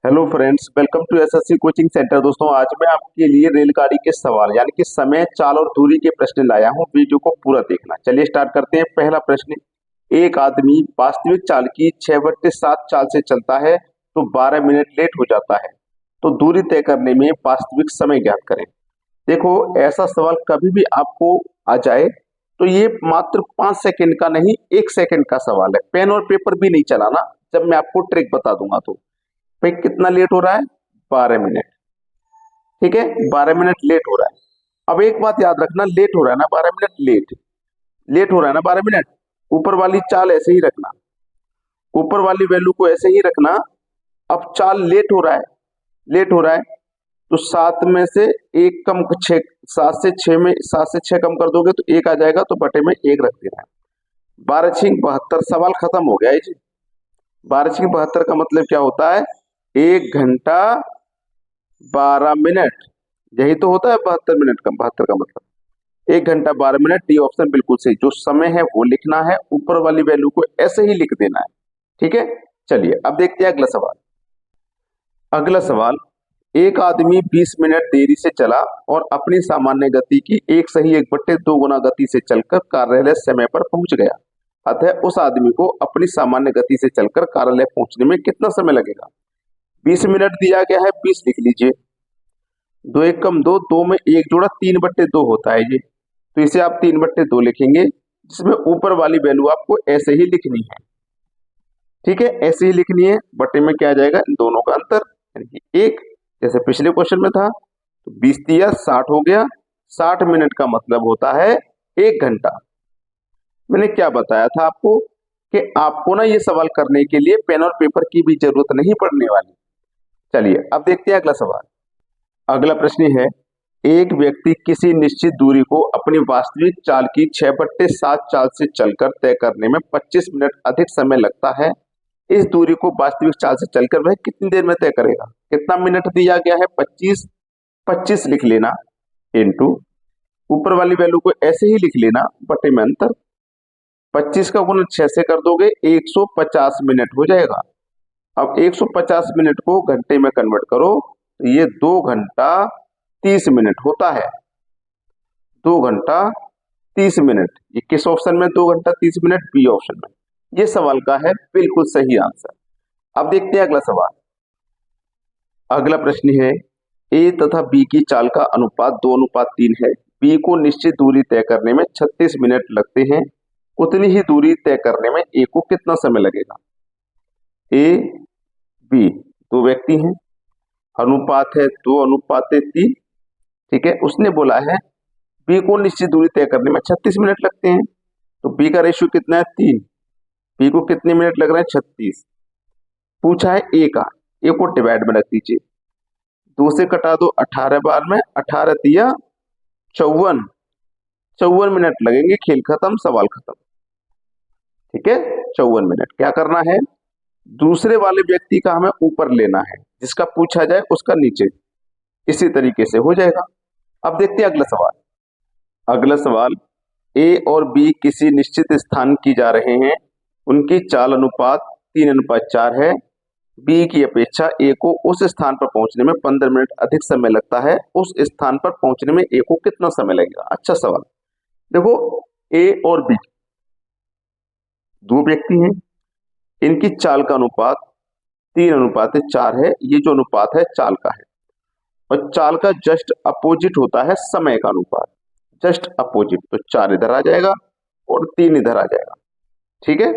Hello friends, welcome to SSC coaching centre. दोस्तों, आज मैं आपके लिए रेलगाड़ी के सवाल यानी कि समय, चाल और दूरी के प्रश्न लाया हूं। वीडियो को पूरा देखना। चलिए स्टार्ट करते हैं। पहला प्रश्न, एक आदमी वास्तविक चाल की 6/7 चाल से चलता है तो 12 मिनट लेट हो जाता है, तो दूरी तय करने में वास्तविक समय ज्ञात करें। देखो, ऐसा सवाल कभी भी आपको आ जाए तो ये मात्र 5 सेकंड का नहीं, 1 सेकंड का सवाल है। पेन और पेपर भी नहीं चलाना जब मैं आपको ट्रिक बता दूंगा। तो भाई कितना लेट हो रहा है? 12 मिनट। ठीक है, 12 मिनट लेट हो रहा है। अब एक बात याद रखना, लेट हो रहा है ना 12 मिनट, लेट हो रहा है ना 12 मिनट। ऊपर वाली चाल ऐसे ही रखना, ऊपर वाली वैल्यू को ऐसे ही रखना। अब चाल लेट हो रहा है, लेट हो रहा है तो 7 में से एक कम, 6, 7 से 6 कम कर दोगे तो 1 आ जाएगा, तो बटे में 1 रख देना है। 12×6 = 72। सवाल खत्म हो गया है जी। 12×6 = 72 का मतलब क्या होता है? 1 घंटा 12 मिनट। यही तो होता है 72 मिनट का, 72 का मतलब 1 घंटा 12 मिनट। डी ऑप्शन बिल्कुल सही। जो समय है वो लिखना है, ऊपर वाली वैल्यू को ऐसे ही लिख देना है। ठीक है, चलिए अब देखते हैं अगला सवाल। अगला सवाल, एक आदमी 20 मिनट देरी से चला और अपनी सामान्य गति की 1/2 गुना गति से चलकर कार्यालय समय पर पहुंच गया। अतः उस आदमी को अपनी सामान्य गति से चलकर कार्यालय पहुंचने में कितना समय लगेगा? 20 मिनट दिया गया है, 20 लिख लीजिए। 2 × 1 = 2, 2 में 1 जोड़ा 3/2 होता है ये, तो इसे आप 3/2 लिखेंगे, जिसमें ऊपर वाली वैल्यू आपको ऐसे ही लिखनी है। ठीक है, ऐसे ही लिखनी है। बटे में क्या आ जाएगा? इन दोनों का अंतर यानी कि 1, जैसे पिछले क्वेश्चन में था। तो 20 दिया, 60 हो गया। 60 मिनट का मतलब होता है 1 घंटा। मैंने क्या बताया था आपको कि आपको ना ये सवाल करने के लिए पेन और पेपर की भी जरूरत नहीं पड़ने वाली। चलिए अब देखते हैं अगला सवाल। अगला प्रश्न है, एक व्यक्ति किसी निश्चित दूरी को अपनी वास्तविक चाल की 6/7 चाल से चलकर तय करने में 25 मिनट अधिक समय लगता है। इस दूरी को वास्तविक चाल से चलकर वह कितनी देर में तय करेगा? कितना मिनट दिया गया है? 25। 25 लिख लेना, इंटू ऊपर वाली वैल्यू को ऐसे ही लिख लेना, बटे में अंतर। 25 का गुणन 6 से कर दोगे, 150 मिनट हो जाएगा। अब 150 मिनट को घंटे में कन्वर्ट करो तो ये 2 घंटा 30 मिनट होता है। 2 घंटा 30 मिनट। ये किस ऑप्शन में 2 घंटा 30 मिनट? बी ऑप्शन में। ये सवाल का है बिल्कुल सही आंसर। अब देखते हैं अगला सवाल। अगला प्रश्न है, ए तथा बी की चाल का अनुपात 2:3 है। बी को निश्चित दूरी तय करने में 36 मिनट लगते हैं। उतनी ही दूरी तय करने में ए को कितना समय लगेगा? ए बी दो व्यक्ति हैं, अनुपात है 2:3। ठीक है, उसने बोला है बी को निश्चित दूरी तय करने में 36 मिनट लगते हैं, तो बी का रेशियो कितना है? 3। बी को कितने मिनट लग रहे हैं? 36। पूछा है ए का। ए को डिवाइड में रख दीजिए, 2 से कटा दो 18 बार में, 18 तिया 54। 54 मिनट लगेंगे। खेल खत्म, सवाल खत्म। ठीक है, 54 मिनट। क्या करना है? दूसरे वाले व्यक्ति का हमें ऊपर लेना है, जिसका पूछा जाए उसका नीचे। इसी तरीके से हो जाएगा। अब देखते हैं अगला सवाल। अगला सवाल, ए और बी किसी निश्चित स्थान की जा रहे हैं। उनकी चाल अनुपात 3:4 है। बी की अपेक्षा ए को उस स्थान पर पहुंचने में 15 मिनट अधिक समय लगता है। उस स्थान पर पहुंचने में ए को कितना समय लगेगा? अच्छा सवाल। देखो, ए और बी दो व्यक्ति हैं, इनकी चाल का अनुपात 3:4 है। ये जो अनुपात है चाल का है, और चाल का जस्ट अपोजिट होता है समय का अनुपात, जस्ट अपोजिट। तो 4 इधर आ जाएगा और 3 इधर आ जाएगा। ठीक है,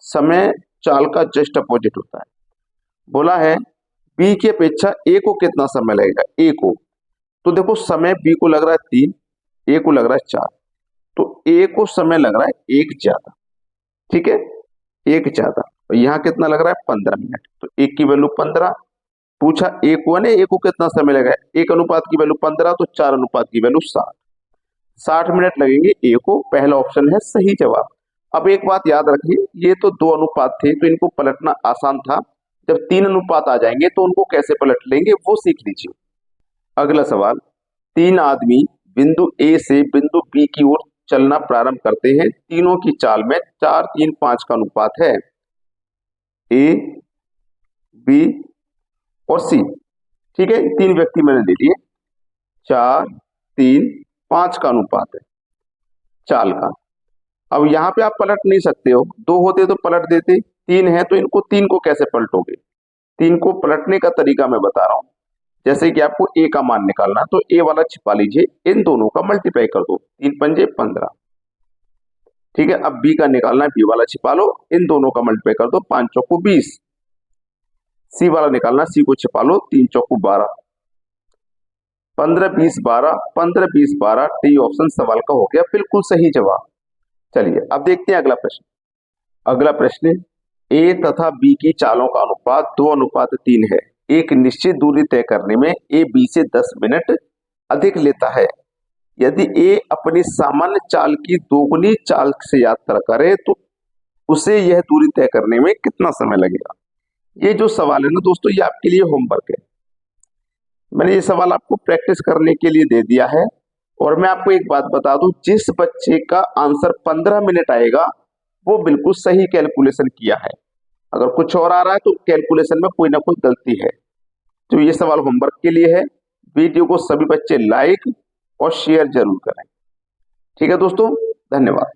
समय चाल का जस्ट अपोजिट होता है। बोला है बी की अपेक्षा ए को कितना समय लगेगा? ए को, तो देखो समय बी को लग रहा है 3, ए को लग रहा है 4, तो ए को समय लग रहा है 1 ज्यादा। ठीक है, 1 ज्यादा। और यहाँ कितना लग रहा है? 15 मिनट। तो एक की वैल्यू 15। पूछा ए को है, ए को कितना समय लगेगा? 1 अनुपात की वैल्यू 15, तो 4 अनुपात की वैल्यू 60। 60 मिनट लगेंगे ए को। पहला ऑप्शन है सही जवाब। अब एक बात याद रखिए, ये तो 2 अनुपात थे तो इनको पलटना आसान था। जब 3 अनुपात आ जाएंगे तो उनको कैसे पलट लेंगे वो सीख लीजिए। अगला सवाल, 3 आदमी बिंदु ए से बिंदु बी की ओर चलना प्रारंभ करते हैं। तीनों की चाल में 4:3:5 का अनुपात है। ए, बी और सी। ठीक है, 3 व्यक्ति मैंने ले लिए, 4, 3, 5 का अनुपात है चाल का। अब यहाँ पे आप पलट नहीं सकते हो, 2 होते तो पलट देते, 3 है तो इनको 3 को कैसे पलटोगे? 3 को पलटने का तरीका मैं बता रहा हूं। जैसे कि आपको ए का मान निकालना है तो ए वाला छिपा लीजिए, इन दोनों का मल्टीप्लाई कर दो, 3 पंजे 15। ठीक है, अब बी का निकालना है, बी वाला छिपा लो, इन दोनों का मल्टीप्लाई कर दो, 5 चौको 20। सी वाला निकालना, सी को छिपा लो, 3 चौको 12, 15 20 12, 15 20 12। डी ऑप्शन सवाल का हो गया बिल्कुल सही जवाब। चलिए अब देखते हैं अगला प्रश्न। अगला प्रश्न, ए तथा बी की चालों का अनुपात 2:3 है। एक निश्चित दूरी तय करने में ए बी से 10 मिनट अधिक लेता है। यदि ए अपनी सामान्य चाल की दोगुनी चाल से यात्रा करे तो उसे यह दूरी तय करने में कितना समय लगेगा? ये जो सवाल है ना दोस्तों, ये आपके लिए होमवर्क है। मैंने ये सवाल आपको प्रैक्टिस करने के लिए दे दिया है। और मैं आपको एक बात बता दूं, जिस बच्चे का आंसर 15 मिनट आएगा वो बिल्कुल सही कैलकुलेशन किया है। अगर कुछ और आ रहा है तो कैलकुलेशन में कोई ना कोई गलती है। तो ये सवाल होमवर्क के लिए है। वीडियो को सभी बच्चे लाइक और शेयर जरूर करें। ठीक है दोस्तों, धन्यवाद।